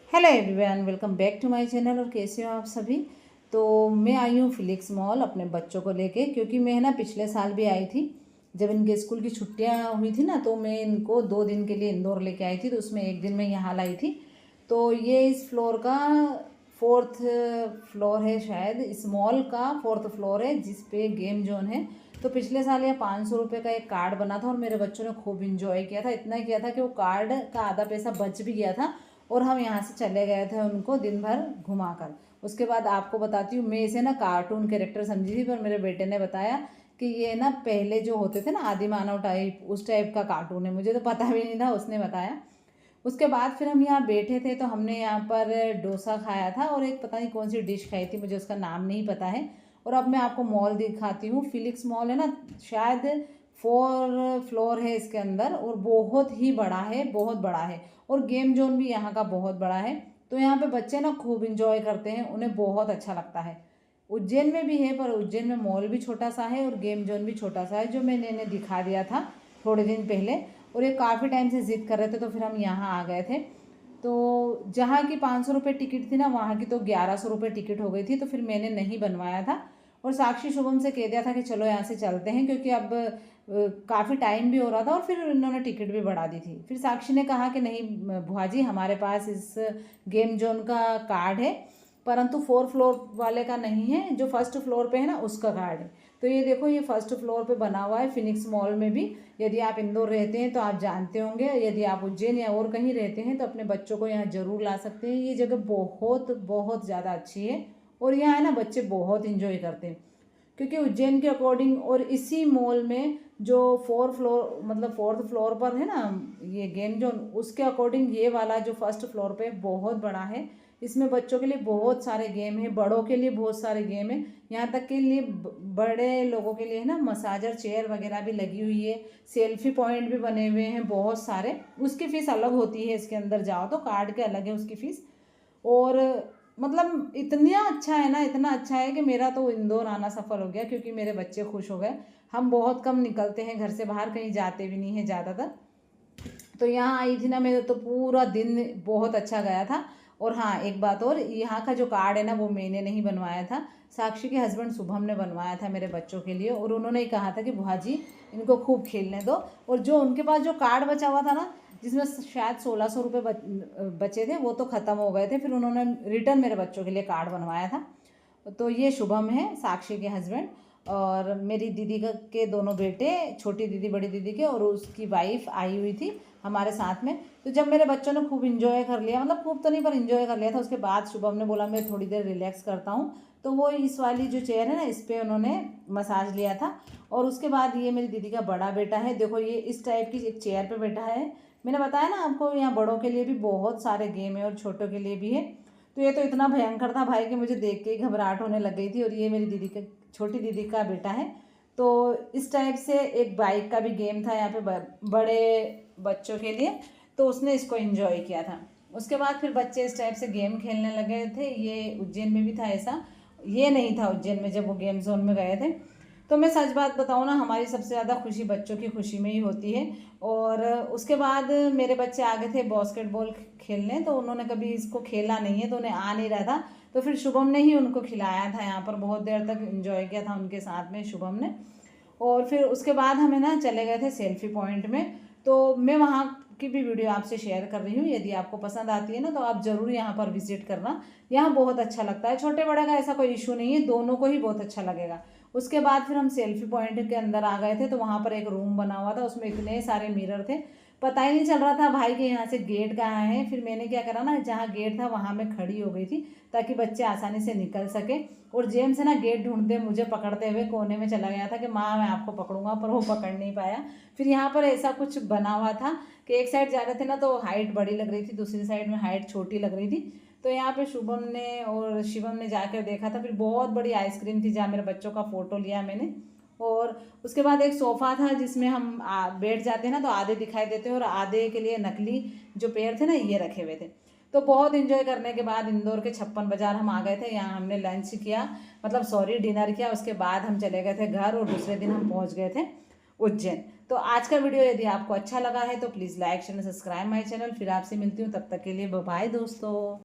Hello everyone, welcome back to my channel. और कैसे हो आप सभी। तो मैं आई हूँ फिलिक्स मॉल अपने बच्चों को लेके, क्योंकि मैं ना पिछले साल भी आई थी। जब इनके स्कूल की छुट्टियाँ हुई थी ना, तो मैं इनको 2 दिन के लिए इंदौर लेके आई थी। तो उसमें एक दिन मैं यहाँ लाई थी। तो ये इस फ्लोर का 4th फ्लोर है, शायद इस मॉल का 4th फ्लोर है, जिस पे गेम जोन है। तो पिछले साल यह 500 रुपये का एक कार्ड बना था और मेरे बच्चों ने खूब इंजॉय किया था। इतना किया था कि वो कार्ड का आधा पैसा बच भी गया था और हम यहाँ से चले गए थे उनको दिन भर घुमाकर। उसके बाद आपको बताती हूँ, मैं इसे ना कार्टून कैरेक्टर समझी थी, पर मेरे बेटे ने बताया कि ये ना पहले जो होते थे ना आदि मानव टाइप, उस टाइप का कार्टून है। मुझे तो पता भी नहीं था, उसने बताया। उसके बाद फिर हम यहाँ बैठे थे, तो हमने यहाँ पर डोसा खाया था और एक पता नहीं कौन सी डिश खाई थी, मुझे उसका नाम नहीं पता है। और अब मैं आपको मॉल दिखाती हूँ। फिलिक्स मॉल है ना, शायद 4 फ्लोर है इसके अंदर और बहुत ही बड़ा है, बहुत बड़ा है। और गेम जोन भी यहाँ का बहुत बड़ा है। तो यहाँ पे बच्चे ना खूब इंजॉय करते हैं, उन्हें बहुत अच्छा लगता है। उज्जैन में भी है, पर उज्जैन में मॉल भी छोटा सा है और गेम जोन भी छोटा सा है, जो मैंने इन्हें दिखा दिया था थोड़े दिन पहले। और ये काफ़ी टाइम से ज़िद कर रहे थे, तो फिर हम यहाँ आ गए थे। तो जहाँ की 500 रुपये टिकट थी ना, वहाँ की तो 1100 रुपये टिकट हो गई थी। तो फिर मैंने नहीं बनवाया था और साक्षी शुभम से कह दिया था कि चलो यहाँ से चलते हैं, क्योंकि अब काफ़ी टाइम भी हो रहा था और फिर इन्होंने टिकट भी बढ़ा दी थी। फिर साक्षी ने कहा कि नहीं बुआ जी, हमारे पास इस गेम जोन का कार्ड है, परंतु 4 फ्लोर वाले का नहीं है, जो फर्स्ट फ्लोर पे है ना उसका कार्ड है। तो ये देखो, ये फर्स्ट फ्लोर पे बना हुआ है फिनिक्स मॉल में भी। यदि आप इंदौर रहते हैं तो आप जानते होंगे, यदि आप उज्जैन या और कहीं रहते हैं तो अपने बच्चों को यहाँ ज़रूर ला सकते हैं। ये जगह बहुत बहुत ज़्यादा अच्छी है और यहाँ है ना बच्चे बहुत इंजॉय करते हैं, क्योंकि उज्जैन के अकॉर्डिंग और इसी मॉल में जो 4 फ्लोर मतलब 4th फ्लोर पर है ना ये गेम जोन, उसके अकॉर्डिंग ये वाला जो फर्स्ट फ्लोर पे बहुत बड़ा है। इसमें बच्चों के लिए बहुत सारे गेम है, बड़ों के लिए बहुत सारे गेम है, यहाँ तक के लिए बड़े लोगों के लिए है ना मसाजर चेयर वगैरह भी लगी हुई है। सेल्फी पॉइंट भी बने हुए हैं बहुत सारे। उसकी फ़ीस अलग होती है, इसके अंदर जाओ तो कार्ड के अलग है उसकी फ़ीस। और मतलब इतना अच्छा है ना, इतना अच्छा है कि मेरा तो इंदौर आना सफल हो गया, क्योंकि मेरे बच्चे खुश हो गए। हम बहुत कम निकलते हैं घर से बाहर, कहीं जाते भी नहीं हैं ज़्यादातर। तो यहाँ आई थी ना, मेरा तो पूरा दिन बहुत अच्छा गया था। और हाँ, एक बात और, यहाँ का जो कार्ड है ना वो मैंने नहीं बनवाया था, साक्षी के हस्बैंड शुभम ने बनवाया था मेरे बच्चों के लिए। और उन्होंने ही कहा था कि बुआ जी इनको खूब खेलने दो। और जो उनके पास जो कार्ड बचा हुआ था ना, जिसमें शायद 1600 रुपये बचे थे, वो तो ख़त्म हो गए थे। फिर उन्होंने रिटर्न मेरे बच्चों के लिए कार्ड बनवाया था। तो ये शुभम है, साक्षी के हस्बैंड, और मेरी दीदी के दोनों बेटे, छोटी दीदी बड़ी दीदी के, और उसकी वाइफ आई हुई थी हमारे साथ में। तो जब मेरे बच्चों ने खूब इन्जॉय कर लिया, मतलब खूब तो नहीं पर इन्जॉय कर लिया था, उसके बाद शुभम ने बोला मैं थोड़ी देर रिलैक्स करता हूँ। तो वो इस वाली जो चेयर है ना, इस पर उन्होंने मसाज लिया था। और उसके बाद ये मेरी दीदी का बड़ा बेटा है, देखो ये इस टाइप की एक चेयर पर बैठा है। मैंने बताया ना आपको, यहाँ बड़ों के लिए भी बहुत सारे गेम है और छोटों के लिए भी है। तो ये तो इतना भयंकर था भाई कि मुझे देख के ही घबराहट होने लग गई थी। और ये मेरी दीदी का, छोटी दीदी का बेटा है। तो इस टाइप से एक बाइक का भी गेम था यहाँ पे बड़े बच्चों के लिए, तो उसने इसको एंजॉय किया था। उसके बाद फिर बच्चे इस टाइप से गेम खेलने लगे थे। ये उज्जैन में भी था ऐसा, ये नहीं था उज्जैन में जब वो गेम जोन में गए थे। तो मैं सच बात बताऊँ ना, हमारी सबसे ज़्यादा खुशी बच्चों की खुशी में ही होती है। और उसके बाद मेरे बच्चे आ गए थे बास्केटबॉल खेलने, तो उन्होंने कभी इसको खेला नहीं है, तो उन्हें आ नहीं रहा था। तो फिर शुभम ने ही उनको खिलाया था, यहाँ पर बहुत देर तक एंजॉय किया था उनके साथ में शुभम ने। और फिर उसके बाद हमें ना चले गए थे सेल्फी पॉइंट में। तो मैं वहाँ की भी वीडियो आपसे शेयर कर रही हूँ, यदि आपको पसंद आती है ना तो आप ज़रूर यहाँ पर विजिट करना। यहाँ बहुत अच्छा लगता है, छोटे बड़े का ऐसा कोई इशू नहीं है, दोनों को ही बहुत अच्छा लगेगा। उसके बाद फिर हम सेल्फी पॉइंट के अंदर आ गए थे, तो वहाँ पर एक रूम बना हुआ था, उसमें इतने सारे मिरर थे, पता ही नहीं चल रहा था भाई कि यहाँ से गेट कहाँ है। फिर मैंने क्या करा ना, जहाँ गेट था वहाँ मैं खड़ी हो गई थी, ताकि बच्चे आसानी से निकल सके। और जेम्स है ना गेट ढूंढते मुझे पकड़ते हुए कोने में चला गया था कि माँ मैं आपको पकड़ूंगा, पर वो पकड़ नहीं पाया। फिर यहाँ पर ऐसा कुछ बना हुआ था कि एक साइड जा रहे थे ना तो हाइट बड़ी लग रही थी, दूसरी साइड में हाइट छोटी लग रही थी। तो यहाँ पे शुभम ने और शिवम ने जाकर देखा था। फिर बहुत बड़ी आइसक्रीम थी, जहाँ मेरे बच्चों का फ़ोटो लिया मैंने। और उसके बाद एक सोफ़ा था, जिसमें हम बैठ जाते हैं ना तो आधे दिखाई देते हैं, और आधे के लिए नकली जो पेड़ थे ना ये रखे हुए थे। तो बहुत इन्जॉय करने के बाद इंदौर के 56 बाज़ार हम आ गए थे। यहाँ हमने लंच किया, मतलब सॉरी डिनर किया। उसके बाद हम चले गए थे घर, और दूसरे दिन हम पहुँच गए थे उज्जैन। तो आज का वीडियो यदि आपको अच्छा लगा है तो please like share subscribe my channel. फिर आपसे मिलती हूँ, तब तक के लिए बाय बाय दोस्तों।